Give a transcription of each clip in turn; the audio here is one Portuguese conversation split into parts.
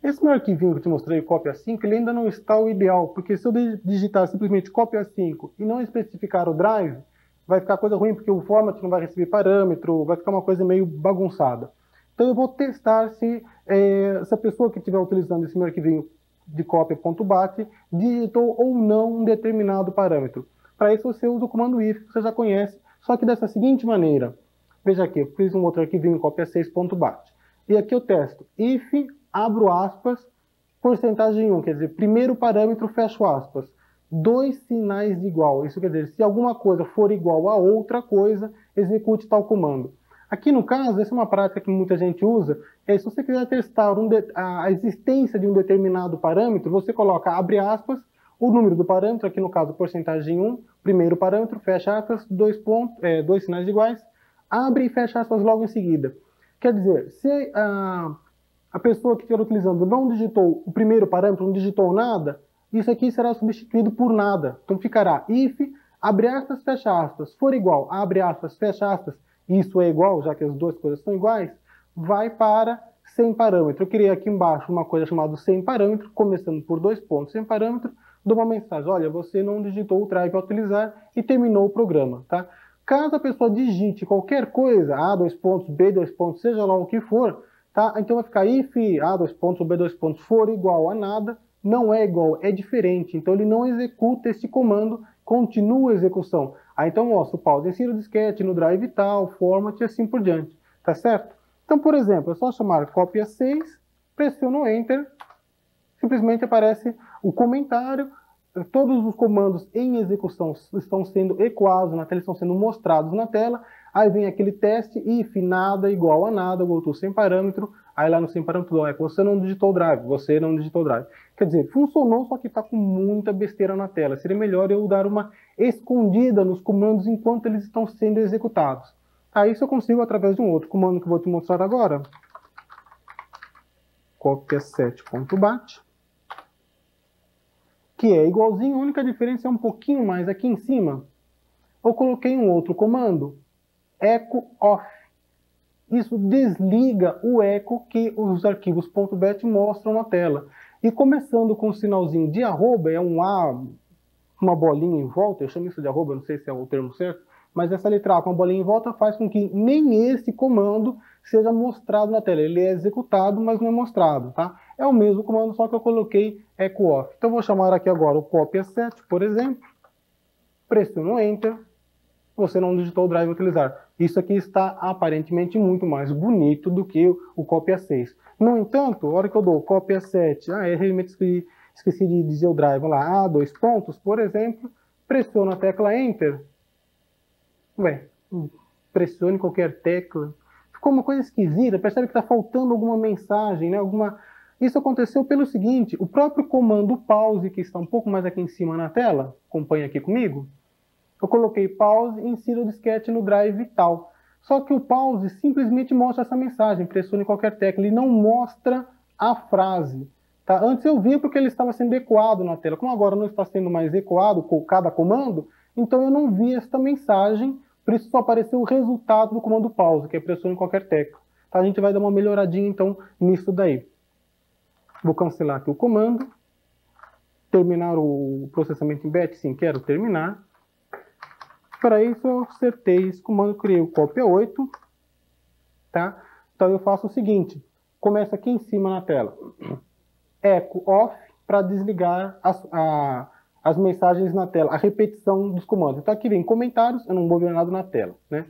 Esse meu arquivinho que eu te mostrei, cópia 5, ele ainda não está o ideal, porque se eu digitar simplesmente cópia 5 e não especificar o drive, vai ficar coisa ruim, porque o format não vai receber parâmetro, vai ficar uma coisa meio bagunçada. Então eu vou testar se essa pessoa que estiver utilizando esse meu arquivinho de cópia.bat digitou ou não um determinado parâmetro. Para isso você usa o comando if, que você já conhece, só que dessa seguinte maneira. Veja aqui, eu fiz um outro arquivinho em cópia6.bat. E aqui eu testo if, abro aspas, porcentagem 1, quer dizer, primeiro parâmetro, fecho aspas. Dois sinais de igual, isso quer dizer, se alguma coisa for igual a outra coisa, execute tal comando. Aqui no caso, essa é uma prática que muita gente usa, se você quiser testar a existência de um determinado parâmetro, você coloca, abre aspas, o número do parâmetro, aqui no caso, porcentagem 1, primeiro parâmetro, fecha aspas, dois sinais iguais, abre e fecha aspas logo em seguida. Quer dizer, se a pessoa que estiver utilizando não digitou o primeiro parâmetro, não digitou nada, isso aqui será substituído por nada. Então ficará if, abre aspas, fecha aspas, for igual, abre aspas, fecha aspas, isso é igual, já que as duas coisas são iguais, vai para sem parâmetro. Eu criei aqui embaixo uma coisa chamada sem parâmetro, começando por dois pontos sem parâmetro, dou uma mensagem, olha, você não digitou o drive a utilizar e terminou o programa, tá? Caso a pessoa digite qualquer coisa, A, dois pontos, B, dois pontos, seja lá o que for, tá? Então vai ficar if A, dois pontos, ou B, dois pontos for igual a nada, não é igual, é diferente. Então ele não executa este comando, continua a execução. Aí então mostra o pause, insira o disquete no drive tal, format e assim por diante, tá certo? Então, por exemplo, é só chamar cópia 6, pressiono Enter, simplesmente aparece o comentário, todos os comandos em execução estão sendo ecoados na tela, estão sendo mostrados na tela, aí vem aquele teste, if nada igual a nada, voltou sem parâmetro, aí lá no sem parâmetro é você não digitou o drive, você não digitou o drive. Quer dizer, funcionou, só que está com muita besteira na tela. Seria melhor eu dar uma escondida nos comandos enquanto eles estão sendo executados. Aí isso eu consigo através de um outro comando que eu vou te mostrar agora. Cópia7.bat. Que é igualzinho, a única diferença é um pouquinho mais aqui em cima. Eu coloquei um outro comando, echo off. Isso desliga o eco que os arquivos .bat mostram na tela. E começando com o sinalzinho de arroba, é um A, uma bolinha em volta, eu chamo isso de arroba, não sei se é o termo certo, mas essa letra A com uma bolinha em volta faz com que nem esse comando seja mostrado na tela. Ele é executado, mas não é mostrado, tá? É o mesmo comando, só que eu coloquei echo off. Então eu vou chamar aqui agora o cópia 7, por exemplo, pressiono Enter, você não digitou o drive a utilizar. Isso aqui está aparentemente muito mais bonito do que o cópia 6. No entanto, a hora que eu dou cópia 7, realmente esqueci de dizer o drive lá, dois pontos, por exemplo, pressiono a tecla Enter. Ué, pressione qualquer tecla. Ficou uma coisa esquisita, percebe que está faltando alguma mensagem, né? Isso aconteceu pelo seguinte, o próprio comando pause, que está um pouco mais aqui em cima na tela, acompanha aqui comigo, eu coloquei pause e insira o disquete no drive tal. Só que o pause simplesmente mostra essa mensagem, pressione qualquer tecla, ele não mostra a frase. Tá? Antes eu via porque ele estava sendo ecoado na tela. Como agora não está sendo mais ecoado com cada comando, então eu não vi esta mensagem, por isso só apareceu o resultado do comando pause, que é pressione qualquer tecla. Tá? A gente vai dar uma melhoradinha então nisso daí. Vou cancelar aqui o comando. Terminar o processamento em batch? Sim, quero terminar. Para isso eu acertei esse comando, criei o cópia 8, tá? Então eu faço o seguinte, começa aqui em cima na tela, echo off para desligar as mensagens na tela, a repetição dos comandos. Então aqui vem comentários, eu não vou ver nada na tela, né?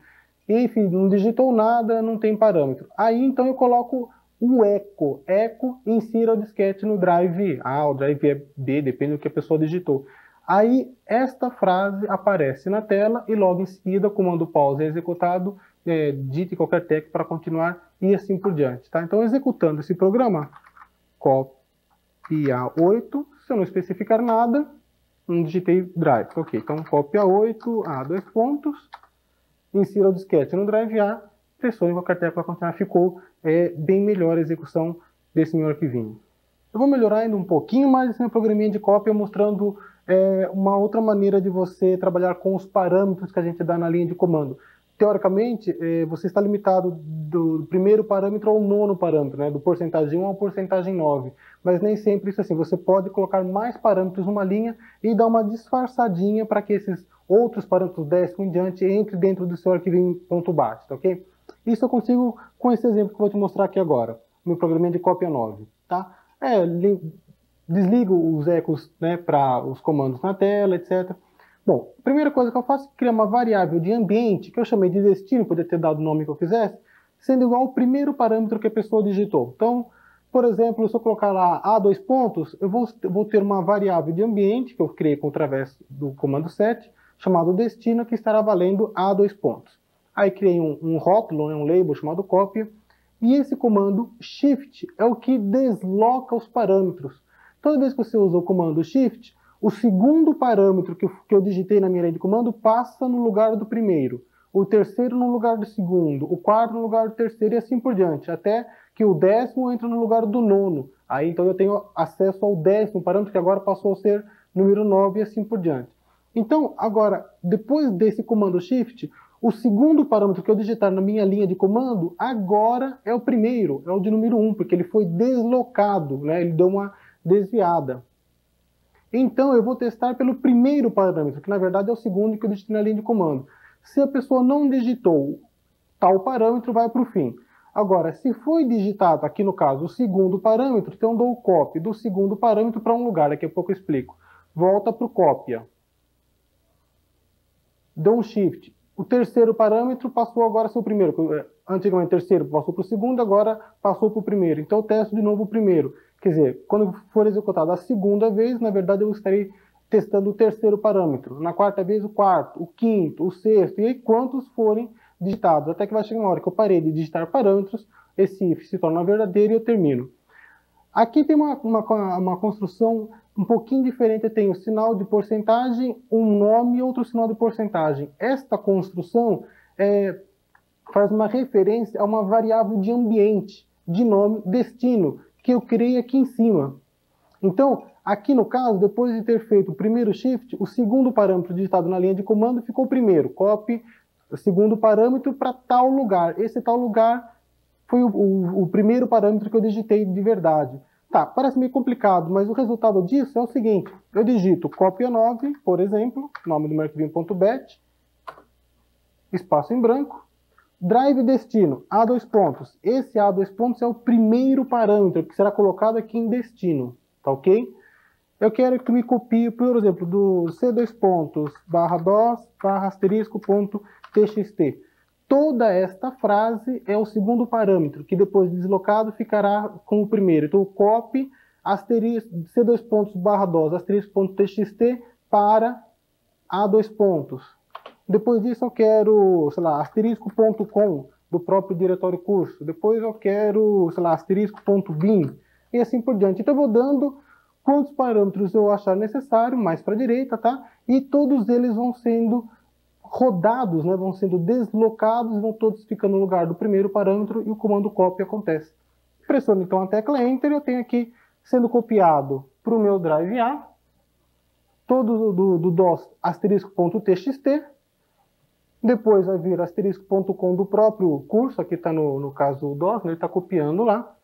E, enfim, não digitou nada, não tem parâmetro. Aí então eu coloco o echo, insira o disquete no drive A, o drive é B, depende do que a pessoa digitou. Aí esta frase aparece na tela e logo em seguida o comando pause é executado, digite qualquer tecla para continuar e assim por diante. Tá? Então executando esse programa, copia 8, se eu não especificar nada, não digitei drive. Ok, então copia 8, A, dois pontos, insira o disquete no drive A, pressione qualquer tecla para continuar, ficou bem melhor a execução desse meu arquivinho. Eu vou melhorar ainda um pouquinho mais esse meu programinha de cópia, mostrando uma outra maneira de você trabalhar com os parâmetros que a gente dá na linha de comando. teoricamente, você está limitado do primeiro parâmetro ao nono parâmetro, né? Do porcentagem 1 ao porcentagem 9. Mas nem sempre isso é assim. Você pode colocar mais parâmetros numa linha e dar uma disfarçadinha para que esses outros parâmetros décimo em diante entrem dentro do seu arquivinho.bat, tá ok? Isso eu consigo com esse exemplo que eu vou te mostrar aqui agora. Meu programinha de cópia 9, tá? Desligo os ecos, né, para os comandos na tela, etc. Bom, a primeira coisa que eu faço é criar uma variável de ambiente, que eu chamei de destino, poderia ter dado o nome que eu quisesse, sendo igual ao primeiro parâmetro que a pessoa digitou. Então, por exemplo, se eu colocar lá A dois pontos, eu vou ter uma variável de ambiente, que eu criei através do comando set, chamado destino, que estará valendo A dois pontos. Aí criei um rótulo, um label chamado cópia, e esse comando shift é o que desloca os parâmetros. Toda vez que você usa o comando shift, o segundo parâmetro que eu digitei na minha linha de comando passa no lugar do primeiro, o terceiro no lugar do segundo, o quarto no lugar do terceiro e assim por diante, até que o décimo entra no lugar do nono. Aí então eu tenho acesso ao décimo parâmetro, que agora passou a ser número 9 e assim por diante. Então, agora, depois desse comando shift, o segundo parâmetro que eu digitar na minha linha de comando, agora é o primeiro, é o de número 1, porque ele foi deslocado, né? Ele deu uma desviada. Então, eu vou testar pelo primeiro parâmetro, que na verdade é o segundo que eu digitei na linha de comando. Se a pessoa não digitou tal parâmetro, vai para o fim. Agora, se foi digitado, aqui no caso, o segundo parâmetro, então eu dou o copy do segundo parâmetro para um lugar, daqui a pouco eu explico. Volta para o cópia. Dou um shift. O terceiro parâmetro passou agora a ser o primeiro. Antigamente o terceiro passou para o segundo, agora passou para o primeiro. Então eu testo de novo o primeiro. Quer dizer, quando for executado a segunda vez, na verdade eu estarei testando o terceiro parâmetro. Na quarta vez o quarto, o quinto, o sexto, e aí quantos forem digitados. Até que vai chegar uma hora que eu parei de digitar parâmetros, esse if se torna verdadeiro e eu termino. Aqui tem uma construção um pouquinho diferente. Eu tenho sinal de porcentagem, um nome e outro sinal de porcentagem. Esta construção faz uma referência a uma variável de ambiente, de nome, destino, que eu criei aqui em cima. Então, aqui no caso, depois de ter feito o primeiro shift, o segundo parâmetro digitado na linha de comando ficou primeiro. Copy o segundo parâmetro para tal lugar. Esse tal lugar foi o primeiro parâmetro que eu digitei de verdade. Tá, parece meio complicado, mas o resultado disso é o seguinte. Eu digito cópia 9, por exemplo, nome do meu arquivinho.bat, espaço em branco, drive destino, A dois pontos. Esse A dois pontos é o primeiro parâmetro que será colocado aqui em destino, tá ok? Eu quero que tu me copie, por exemplo, do C dois pontos, /dos, *asterisco.txt. Toda esta frase é o segundo parâmetro, que depois de deslocado ficará com o primeiro. Então, copy C dois pontos /dos, asterisco.txt para A dois pontos. Depois disso eu quero, sei lá, asterisco.com do próprio diretório curso. Depois eu quero, sei lá, asterisco.bin e assim por diante. Então eu vou dando quantos parâmetros eu achar necessário, mais para a direita, tá? E todos eles vão sendo rodados, né? Vão sendo deslocados, vão todos ficando no lugar do primeiro parâmetro e o comando copy acontece. Pressiono então a tecla Enter, eu tenho aqui sendo copiado para o meu drive A, todo do DOS asterisco.txt, depois vai vir asterisco.com do próprio curso, aqui está no caso o DOS, né? Ele está copiando lá.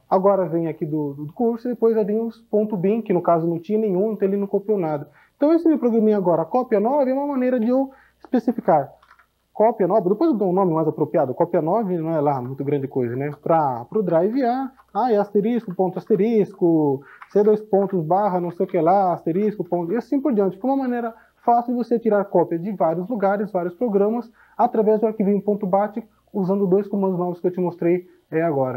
Agora vem aqui do curso, e depois vem os .bin, que no caso não tinha nenhum, então ele não copiou nada. Então esse meu programinha agora, cópia 9, é uma maneira de eu especificar. Cópia 9, depois eu dou um nome mais apropriado, cópia 9 não é lá muito grande coisa, né? Para o drive A, é asterisco, ponto asterisco, C dois pontos, barra, não sei o que lá, asterisco, ponto, e assim por diante. Foi uma maneira fácil de você tirar cópia de vários lugares, vários programas, através do arquivinho.bat, usando dois comandos novos que eu te mostrei agora.